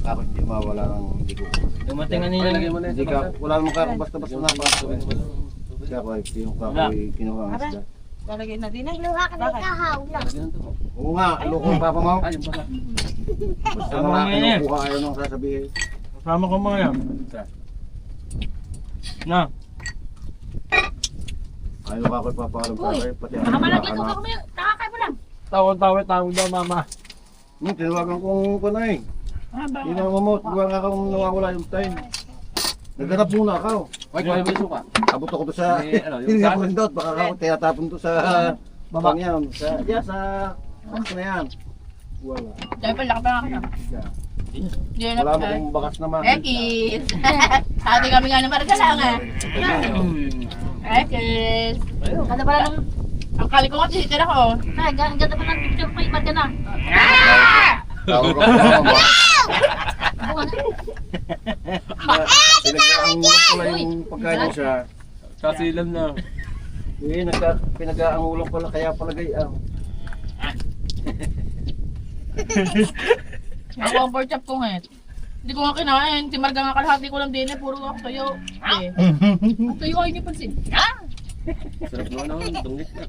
Ako hindi mawala ng hindi ko. Dumating na Lagay mo na Hindi yun ka, sa basta. wala naman ka basta-basta na pasok. Kaya ako ay yung kakoy kinuha ang isda. Lalagay na din. Luha ka na ikahaw. Oo nga, loko ang papa mo. Ayun pala. Basta mga kinukuha ayaw nang sasabihin. Kasama ko mga yan. Na. Ayaw ka ako'y papaharap ka Uy, kayo. Pati baka malagyan ko kami. Nakakay mo lang. Tawag daw mama. Tinawagan kong ko na eh. Hindi na mamot, buwan ka kung nawawala yung time. Naghanap muna ako. Ay, kaya mo yung suka. Abot ako doon sa... Eh, ano, yung Hindi ako saan? nandot, baka ako tinatapon doon sa... Babang yan. Sa... Yeah, sa... Ano na yan? Wala. Dahil pala ka pa nga ka. Hindi na Wala mo kong bakas naman. Ekis! Ate kami nga naman ka lang ah. Ekis! Ganda pala ng... Ang kali ko nga chicken ako. Ay, ganda pala ng picture mo. Iba ka na. Tawag ako na mo. Bunga na. Pinag-aangulan pala yung pagkain siya. Kasilam na. Eh, pinag-aangulan pala kaya palagay ang... Ako ang pork chop ko nga. Hindi ko nga kinain. Si Marga nga kalahati ko lang din eh. Puro ako tuyo. Eh. Ang tuyo ay hindi pansin. Sarap naman ako, dungit na.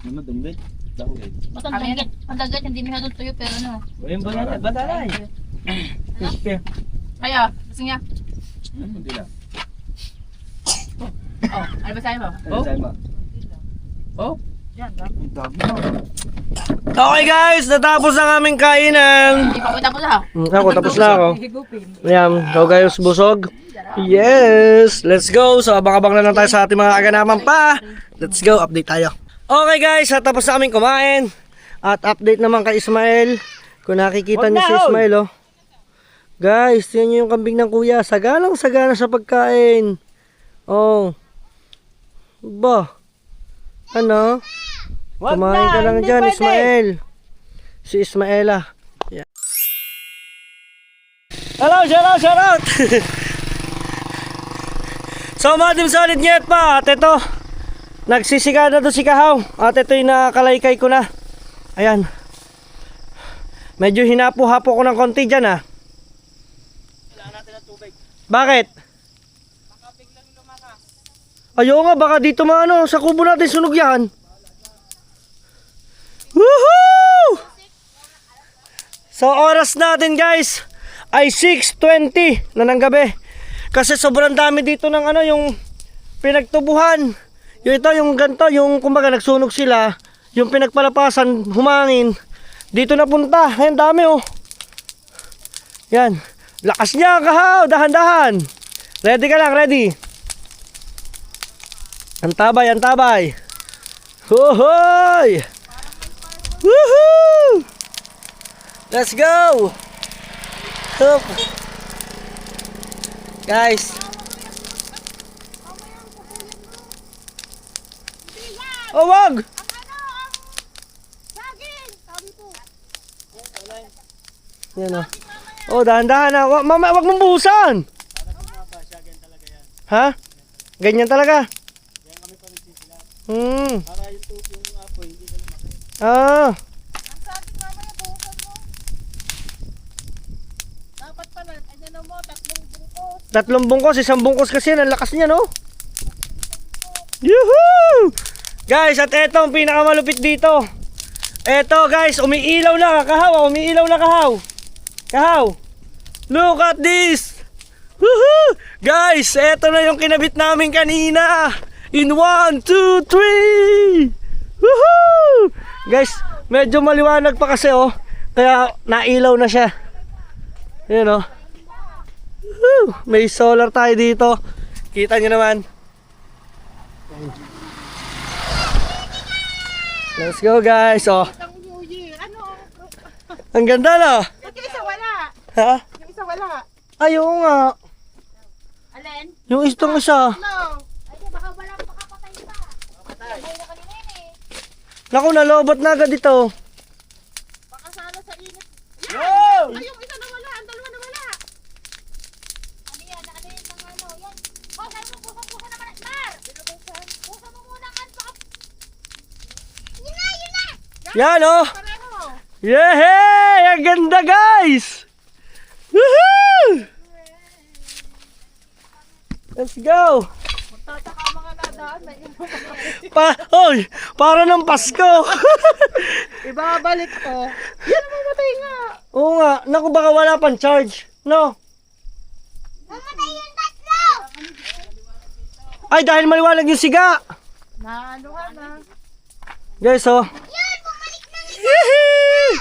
Ano, dungit? Dungit. Matandagit. Matandagit. Hindi mo doon tuyo pero ano. Ayun ba na? Badalay. Crispy. Kaya, kasi nga. Hindi lang. Oh, ano ba sa'yo mo? Oh? Okay guys, natapos ang aming kainan. Hindi pa ko tapos ha. Ako, tapos na ako. Ayan, go guys, busog. Yes, let's go. So, abang-abang na lang tayo sa ating mga aganaman pa. Let's go, update tayo. Okay guys, tapos na kaming kumain. At update naman kay Ismael. Kung nakikita niyo si Ismael, oh. Guys, yan yung kambing ng kuya. Sagalang-sagana sa pagkain. Oh. Ba? Ano? Kumain ka lang dyan, Ismael. Si Ismaela. Yeah. Hello, shout out! So, mga Team Solid Nyet pa. At ito, nagsisika na to si Kahaw. At ito yung nakakalaykay ko na. Ayan. Medyo hinapo-hapo ko ng konti dyan, ah. Bakit? Ayaw nga, baka dito maano, sa kubo natin sunog yan. Woohoo! So oras natin guys ay 6:20 na ng gabi. Kasi sobrang dami dito ng ano, yung pinagtubuhan. Yung ito, yung ganito, yung kumbaga nagsunog sila, yung pinagpalapasan, humangin. Dito napunta, ayun dami oh. Yan, lakas niya kahaw, dahan-dahan. Ready ka lang, ready. Antabay, antabay. Hohoy! Woohoo! Let's go! Hup. Guys. Oh, wag! Yan oh. Oh, dahan-dahan na. Mama, wag mong buhusan. Ha? Ganyan talaga. Para yung tubig yung apoy, hindi ka lumaki. Dapat pala, ano mo, 3 bungkos. 3 bungkos, 1 bungkos kasi yan. Ang lakas niya, no? Yuhuu! Guys, at eto ang pinakamalupit dito. Eto guys, umiilaw na kahaw. Umiilaw na kahaw. Kahaw. Look at this. Woohoo! Guys, eto na yung kinabit namin kanina. In 1, 2, 3. Woohoo! Guys, medyo maliwanag pa kasi oh. Kaya nailaw na siya. Ayan oh. Woohoo! May solar tayo dito. Kita nyo naman. Let's go guys. Oh. Ang New Year, ano? Ang ganda na. Yung isa wala. Ha? Yung isa wala. Ay, oo nga. Alin? Yung istong isa. No. Ay, di, baka walang makapatay pa. Patay na kanina yun eh. Naku, nalobot na agad ito. Baka sana sa init. Yo! Ay, yung isa na wala. Ang dalawa na wala. Ano yan? Ano yan? Ang ano? Yan. Oh, sabi mo, pusa naman. Mar! Pusa mo muna kan. Yun na! Yan oh. Pareho. Yehey! Ang ganda guys! Woohoo! Let's go! Tataka mga nadaan. May Oy! Para ng Pasko! ibabalik ko. Yan, mamatay nga. Oo nga. Naku, baka wala pang charge. No? Mamatay yung tatlo! Ay, dahil maliwanag yung siga! Naanuhan na. Guys oh. Yan! Bumalik na! Yehey!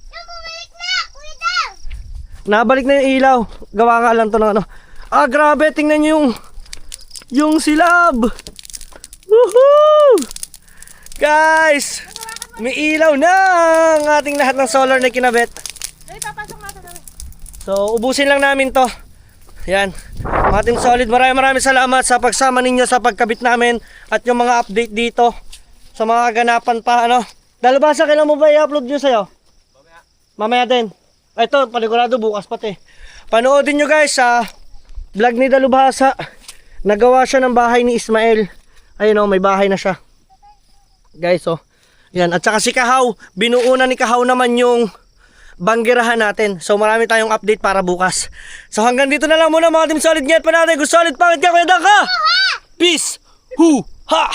Yan! Bumalik na! Kuya daw! Nabalik na yung ilaw. Gawa nga lang to ng ano. Ah, grabe. Tingnan nyo yung silab. Woohoo! Guys, may ilaw na ang ating lahat ng solar na kinabit. Ay, papasok natin namin. So, ubusin lang namin to. Yan. Mga Team Solid, maraming salamat sa pagsama ninyo sa pagkabit namin at yung mga update dito sa mga ganapan pa, ano. Dalubhasa, kailan mo ba i-upload nyo sa'yo? Mamaya din. Ito, panigurado bukas pati. Panoodin nyo guys sa vlog ni Dalubhasa. Nagawa siya ng bahay ni Ismael. Ayun oh, may bahay na siya. Guys oh. Yan, at saka si Kahaw, binuuna ni Kahaw naman yung banggirahan natin. So marami tayong update para bukas. So hanggang dito na lang muna mga Team Solid. Ngayon pa natin, kung solid pangit ka, kaya ka! Peace! Hu! Ha!